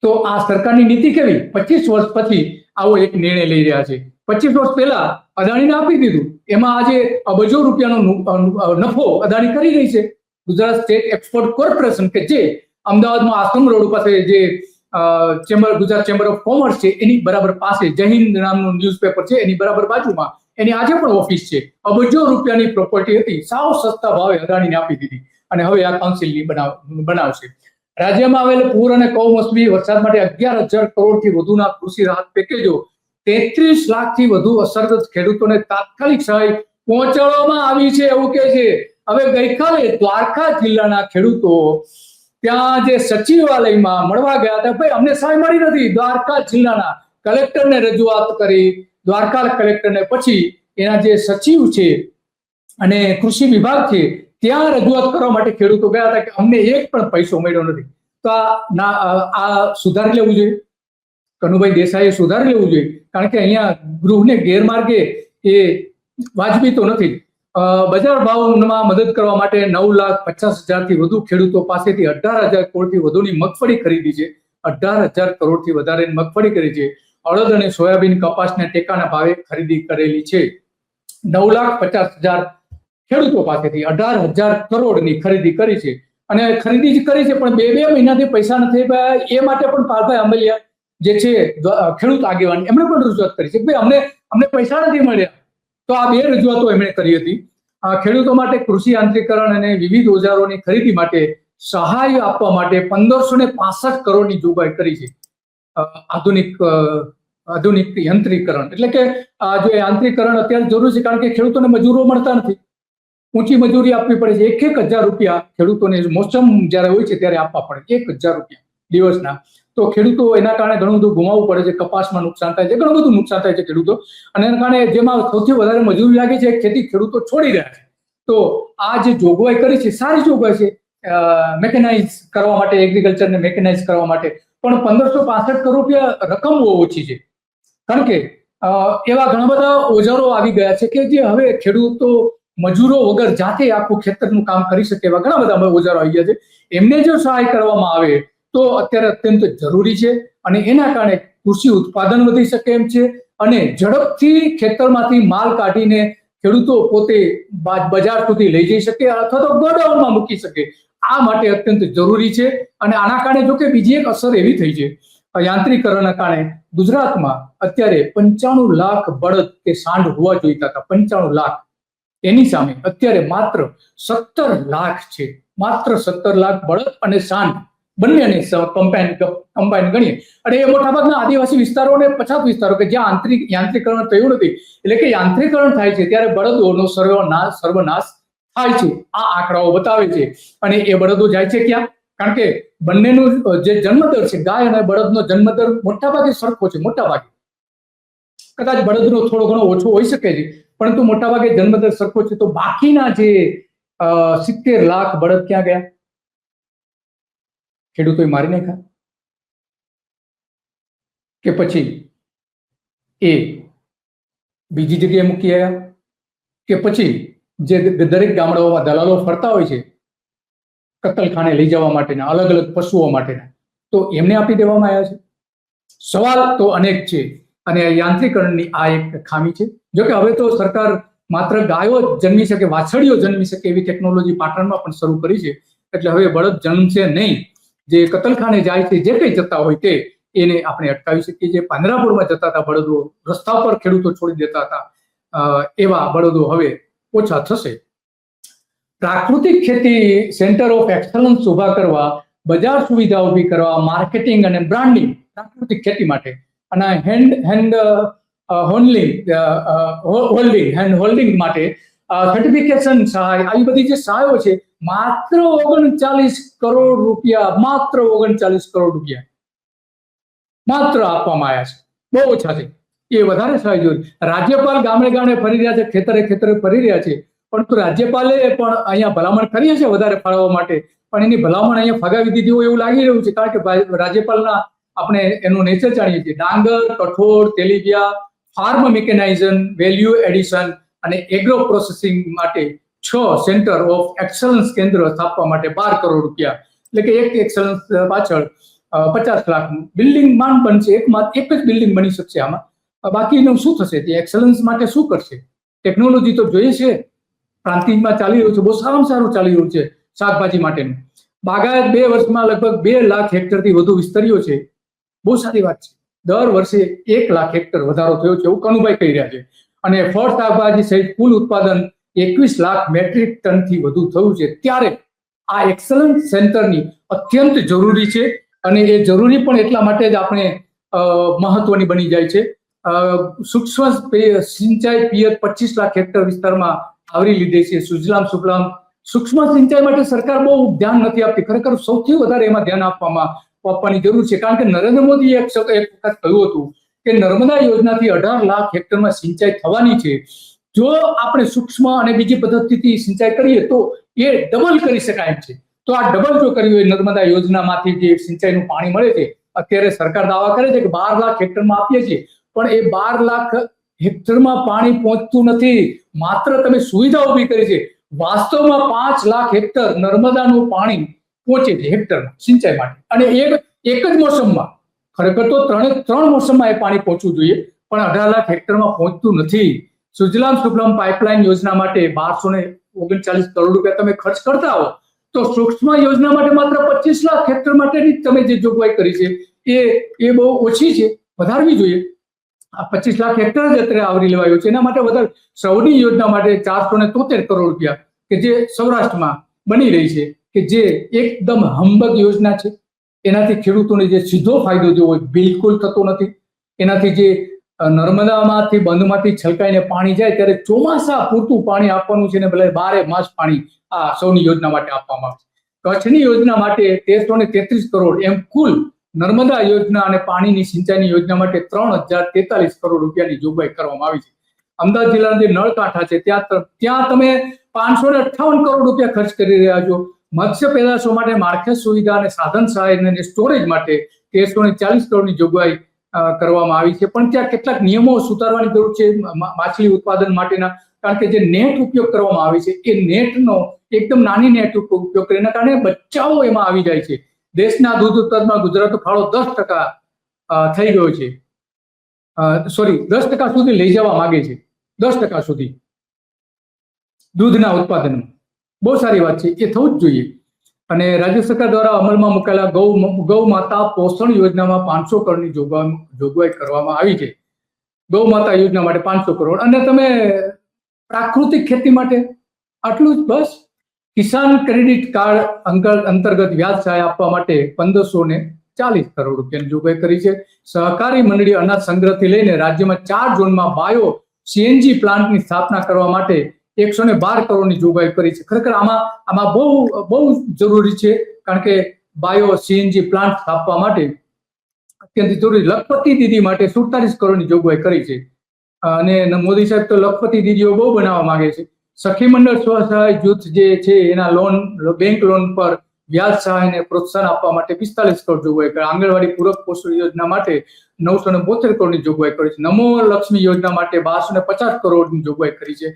તો આ સરકારની નીતિ કેવી? 25 વર્ષ પછી આવો એક નિર્ણય લઈ રહ્યા છે. 25 વર્ષ પહેલા અદાણીને આપી દીધું, એમાં આજે અબજો રૂપિયાનો નફો અદાણી કરી રહી છે. ગુજરાત સ્ટેટ એક્સપોર્ટ કોર્પોરેશન કે જે અમદાવાદમાં આશ્રમ રોડ પાસે જે ગુજરાત ચેમ્બર ઓફ કોમર્સ છે એની બરાબર પાસે જય હિન્દ નામનું ન્યૂઝપેપર છે, એની બરાબર બાજુમાં એની આજે પણ ઓફિસ છે. અબજો રૂપિયાની પ્રોપર્ટી હતી, સાવ સસ્તા ભાવે અદાણીને આપી દીધી અને હવે આ કાઉન્સિલની બનાવશે. રાજ્યમાં આવેલ પૂર અને કમોસમી વરસાદ માટે 11,000 કરોડથી વધુના કૃષિ રાહત પેકેજો 33 લાખથી વધુ અસરગ્રસ્ત ખેડૂતોને તાત્કાલિક સહાય પહોંચાડવામાં આવી છે એવું કહે છે. હવે ગઈકાલે દ્વારકા જિલ્લાના ખેડૂતો ત્યાં જે સચિવાલયમાં મળવા ગયા હતા, ભાઈ અમને સહાય મળી નથી. દ્વારકા જિલ્લાના કલેક્ટરને રજૂઆત કરી, દ્વારકા કલેક્ટરને પછી એના જે સચિવ છે અને કૃષિ વિભાગ છે ત્યાં રજૂઆત કરવા માટે ખેડૂતો ગયા હતા કે અમને એક પણ પૈસો મળ્યો નથી. તો આ સુધારી લેવું જોઈએ, કનુભાઈ દેસાઈએ સુધારી લેવું જોઈએ, કારણ કે અહીંયા ગૃહને ગેરમાર્ગે એ વાજબી તો નથી. બજાર ભાવમાં મદદ કરવા માટે 9,50,000થી વધુ ખેડૂતો પાસેથી 18,000 કરોડથી વધુની મગફળી ખરીદી છે. 18,000 કરોડથી વધારે મગફળી કરી છે. અડદ અને સોયાબીન કપાસને ટેકાના ભાવે ખરીદી કરેલી છે. 9,50,000 ખેડૂતો પાસેથી 18,000 કરોડની ખરીદી કરી છે અને ખરીદી જ કરી છે, પણ બે મહિનાથી પૈસા નથી થયા. એ માટે પણ પાલભાઈ આંબલિયા જે છે ખેડૂત આગેવાન, એમણે પણ રજૂઆત કરી છે કે ભાઈ અમને પૈસા નથી મળ્યા. તો આ બે રજૂઆતો એમણે કરી હતી. ખેડૂતો માટે કૃષિ યાંત્રીકરણ અને વિવિધ ઓજારોની ખરીદી માટે સહાય આપવા માટે 1,565 કરોડની જોગવાઈ કરી છે. આધુનિક યંત્રીકરણ એટલે કે જો યાંત્રીકરણ અત્યારે જરૂરી છે, કારણ કે ખેડૂતોને મજૂરો મળતા નથી. ઊંચી મજૂરી આપવી પડે છે. 1,000 રૂપિયા ખેડૂતોને મોસમ જયારે હોય છે ત્યારે આપવા પડે, 1,000 રૂપિયા દિવસના. તો ખેડૂતો એના કારણે ઘણું બધું ગુમાવવું પડે છે. કપાસમાં નુકસાન થાય છે, ઘણું બધું નુકસાન થાય છે ખેડૂતો, અને એના કારણે જેમાં સૌથી વધારે મજૂરી લાગે છે ખેતી ખેડૂતો છોડી રહ્યા છે. તો આ જે જોગવાઈ કરી છે સારી જોગવાઈ છે મેકેનાઇઝ કરવા માટે, એગ્રીકલ્ચરને મેકેનાઇઝ કરવા માટે. પણ 1,565 કરોડ રૂપિયા રકમ બહુ ઓછી છે, કારણ કે એવા ઘણા બધા ઓજારો આવી ગયા છે કે જે હવે ખેડૂતો મજૂરો વગર જાતે આખું ખેતરનું કામ કરી શકે એવા ઘણા બધા ઓજારો આવી ગયા છે. એમને જો સહાય કરવામાં આવે તો અત્યારે અત્યંત જરૂરી છે, અને એના કારણે કૃષિ ઉત્પાદન વધી શકે એમ છે, અને ઝડપથી ખેતરમાંથી માલ કાઢીને ખેડૂતો પોતે બજાર સુધી લઈ જઈ શકે અથવા તો ગોડાઉનમાં મૂકી શકે. આ માટે અત્યંત જરૂરી છે. અને આના કારણે જો કે બીજી એક અસર એવી થઈ છે, યાંત્રીકરણના કારણે ગુજરાતમાં અત્યારે 95 લાખ બળદ કે સાંઢ હોવા જોઈતા હતા, 95 લાખ. એની સામે અત્યારે માત્ર 17 લાખ છે. માત્ર 17 લાખ બળદ અને સાંઢ બંનેને કમ્બાઈન ગણીએ, અને એ મોટાભાગના આદિવાસી વિસ્તારો અને પછાત વિસ્તારો કે જ્યાં યાંત્રીકરણ થયું નથી. એટલે કે યાંત્રીકરણ થાય છે ત્યારે બળદોનો સર્વનાશ થાય છે, આ આંકડાઓ બતાવે છે. અને એ બળદો જાય છે ક્યાં? કારણ કે બંનેનું જે જન્મદર છે, ગાય અને બળદનો જન્મદર મોટાભાગે સરખો છે. મોટાભાગે કદાચ બળદનો થોડો ઘણો ઓછો હોઈ શકે છે, પરંતુ મોટાભાગે જન્મદર સરખો છે. તો બાકીના જે 70 લાખ બળદ ક્યાં ગયા? ખેડૂતોએ મારી નાખ્યા કે પછી એ બીજી જગ્યાએ મૂકી આવ્યા, કે પછી જે દરેક ગામડાઓમાં દલાલો ફરતા હોય છે કતલખાને લઈ જવા માટેના, અલગ અલગ પશુઓ માટેના, તો એમને આપી દેવામાં આવ્યા છે. સવાલ તો અનેક છે, અને યાંત્રીકરણની આ એક ખામી છે. જોકે હવે તો સરકાર માત્ર ગાયો જન્મી શકે, વાછડીઓ જન્મી શકે એવી ટેકનોલોજી પાટણમાં પણ શરૂ કરી છે. એટલે હવે બળદ જન્મશે નહીં. જે કતલખાને જાય છે, જે કંઈ જતા હોય તે, એને આપણે અટકાવી શકીએ છીએ. પાંજરાપોળમાં જતા હતા બળદો, રસ્તા પર ખેડૂતો છોડી દેતા હતા, એવા બળદો હવે ઓછા થશે. પ્રાકૃતિક ખેતી સેન્ટર ઓફ એક્સલન્સ ઉભા કરવા, બજાર સુવિધા ઉભી કરવા, માર્કેટિંગ અને બ્રાન્ડિંગ પ્રાકૃતિક ખેતી માટે, અને હેન્ડ હોલ્ડિંગ માટે સર્ટિફિકેશન સહાય, આવી બધી જે સહાયો છે માત્ર 39 કરોડ રૂપિયા, માત્ર 39 કરોડ રૂપિયા માત્ર આપવામાં આવ્યા છે. બહુ ઓછા છે, એ વધારે સહાય જોઈએ. રાજ્યપાલ ગામડે ગામડે ફરી રહ્યા છે, ખેતરે ફરી રહ્યા છે, પરંતુ રાજ્યપાલે પણ અહીંયા ભલામણ કરી છે વધારે ફાળવવા માટે, પણ એની ભલામણ અહીંયા ફગાવી દીધી હોય એવું લાગી રહ્યું છે. કારણ કે રાજ્યપાલના આપણે એનું નેચર જાણીએ છીએ. ડાંગર, કઠોળ, તેલીબિયા, ફાર્મ મિકેનાઇઝેશન, વેલ્યુ એડિશન અને એગ્રો પ્રોસેસિંગ માટે 6 સેન્ટર ઓફ એક્સલન્સ કેન્દ્ર સ્થાપવા માટે 12 કરોડ રૂપિયા, એટલે કે એક એક્સલન્સ પાછળ 50 લાખનું બિલ્ડિંગ માંડ બનશે, એક જ બિલ્ડિંગ બની શકશે આમાં. બાકીનું શું થશે? તે એક્સલન્સ માટે શું કરશે? ટેકનોલોજી તો જોઈએ છે, પ્રાંતિજમાં ચાલી રહ્યું છે, બહુ સારામાં સારું ચાલી રહ્યું છે શાકભાજી માટેનું. બાગાયત 2 વર્ષમાં લગભગ 2 લાખ હેક્ટરથી વધુ વિસ્તર્યો છે. બહુ સારી વાત છે. દર વર્ષે 1 લાખ હેક્ટર વધારો થયો છે એવું કનુભાઈ કહી રહ્યા છે. અને ફળ શાકભાજી સહિત કુલ ઉત્પાદન 21 લાખ મેટ્રિક ટનથી વધુ થયું છે. ત્યારે આ એક્સલન્સ સેન્ટરની અત્યંત જરૂરી છે, અને એ જરૂરી પણ એટલા માટે જ આપણે મહત્વની બની જાય છે. સૂક્ષ્મ સિંચાઈ પિયત 25 લાખ હેક્ટર વિસ્તારમાં આવરી લીધી છે. સુજલામ સુફલામ સૂક્ષ્મ સિંચાઈ માટે સરકાર બહુ ધ્યાન નથી આપતી. ખરેખર સૌથી વધારે એમાં ધ્યાન આપવાની જરૂર છે, કારણ કે નરેન્દ્ર મોદી એક વખત કહ્યું હતું કે નર્મદા યોજનાથી 18 લાખ હેક્ટરમાં સિંચાઈ થવાની છે. જો આપણે સૂક્ષ્મ અને બીજી પદ્ધતિથી સિંચાઈ કરીએ તો એ ડબલ કરી શકાય એમ છે. તો આ ડબલ જો કર્યું હોય, નર્મદા યોજનામાંથી જે સિંચાઈનું પાણી મળે છે, અત્યારે સરકાર દાવા કરે છે કે 12 લાખ હેક્ટરમાં આપીએ છીએ, પણ એ 12 લાખ હેક્ટરમાં પાણી પહોંચતું નથી. માત્ર તમે સુવિધા ઉભી કરી છે. વાસ્તવમાં 5 લાખ હેક્ટર નર્મદાનું પાણી પહોંચે છે હેક્ટરમાં સિંચાઈ માટે, અને એક જ મોસમમાં. ખરેખર તો ત્રણ મોસમમાં એ પાણી પહોંચવું જોઈએ, પણ 18 લાખ હેક્ટરમાં પહોંચતું નથી. સુજલામ સુફલામ પાઇપલાઇન યોજના માટે 1239 કરોડ રૂપિયા તમે ખર્ચ કરતા હો, તો સૂક્ષ્મ યોજના માટે માત્ર 25 લાખ હેક્ટર માટેની તમે જે જોગવાઈ કરી છે એ બહુ ઓછી છે, વધારવી જોઈએ. આ 25 લાખ હેક્ટર જ અત્યારે આવરી લેવાયો છે. એના માટે વધારે સૌની યોજના માટે 473 કરોડ રૂપિયા કે જે સૌરાષ્ટ્રમાં બની રહી છે, કે જે એકદમ હંબગ યોજના છે. એનાથી ખેડૂતોને જે સીધો ફાયદો જો હોય બિલકુલ થતો નથી. એનાથી જે નર્મદામાંથી બંધમાંથી છલકાઈને પાણી જાય ત્યારે ચોમાસા પૂરતું પાણી આપવાનું છે, ને ભલે 12 માસ પાણી આ સૌની યોજના માટે આપવામાં આવે છે. કચ્છની યોજના માટે 1333 કરોડ, એમ કુલ નર્મદા યોજના અને પાણીની સિંચાઈની યોજના માટે 3043 કરોડ રૂપિયાની જોગવાઈ કરવામાં આવી છે. અમદાવાદ જિલ્લાના જે નળકાંઠા છે ત્યાં તમે 558 કરોડ રૂપિયા ખર્ચ કરી રહ્યા છો. મત્સ્ય પેદાશો માટે માળખાકીય સુવિધા અને સાધન સહાય અને સ્ટોરેજ માટે 1340 કરોડની જોગવાઈ કરવામાં આવી છે. પણ ત્યાં કેટલાક નિયમો સુધારવાની જરૂર છે માછલી ઉત્પાદન માટેના, કારણ કે જે નેટ ઉપયોગ કરવામાં આવે છે એ નેટનો એકદમ નાની નેટ ઉપયોગ કરીને કારણે બચ્ચાઓ એમાં આવી જાય છે. દેશના દૂધ ઉત્પાદનમાં ગુજરાતનો ફાળો 10% થઈ ગયો છે. 10% સુધી લઈ જવા માંગે છે, 10% સુધી દૂધના ઉત્પાદનમાં. બહુ સારી વાત છે, એ થવું જ જોઈએ. અને રાજ્ય સરકાર દ્વારા અમલમાં મુકાયેલા ગૌ માતા પોષણ યોજનામાં 500 કરોડની જોગવાઈ કરવામાં આવી છે. ગૌ માતા યોજના માટે 500 કરોડ. અને તમે પ્રાકૃતિક ખેતી માટે આટલું જ બસ. કિસાન ક્રેડિટ કાર્ડ અંતર્ગત વ્યાજ સહાય આપવા માટે 1540 કરોડ રૂપિયાની જોગવાઈ કરી છે. સહકારી મંડળી અનાજ સંગ્રહથી લઈને રાજ્યમાં 4 ઝોનમાં બાયો સીએનજી પ્લાન્ટની સ્થાપના કરવા માટે 112 કરોડની જોગવાઈ કરી છે. ખરેખર આમાં બહુ જરૂરી છે, કારણ કે બાયો સીએનજી પ્લાન્ટ સ્થાપવા માટે અત્યંત જરૂરી. લખપતિ દીદી માટે 47 કરોડની જોગવાઈ કરી છે. અને મોદી સાહેબ તો લખપતિ દીદીઓ બહુ બનાવવા માંગે છે. સખી મંડળ સ્વસહાય જૂથ જે છે એના બેંક લોન પર વ્યાજ સહાયને પ્રોત્સાહન આપવા માટે 45 કરોડ જોગવાઈ કરી. આંગણવાડી પૂરક પોષણ યોજના માટે 972 કરોડની જોગવાઈ કરી છે. નમો લક્ષ્મી યોજના માટે 1250 કરોડની જોગવાઈ કરી છે.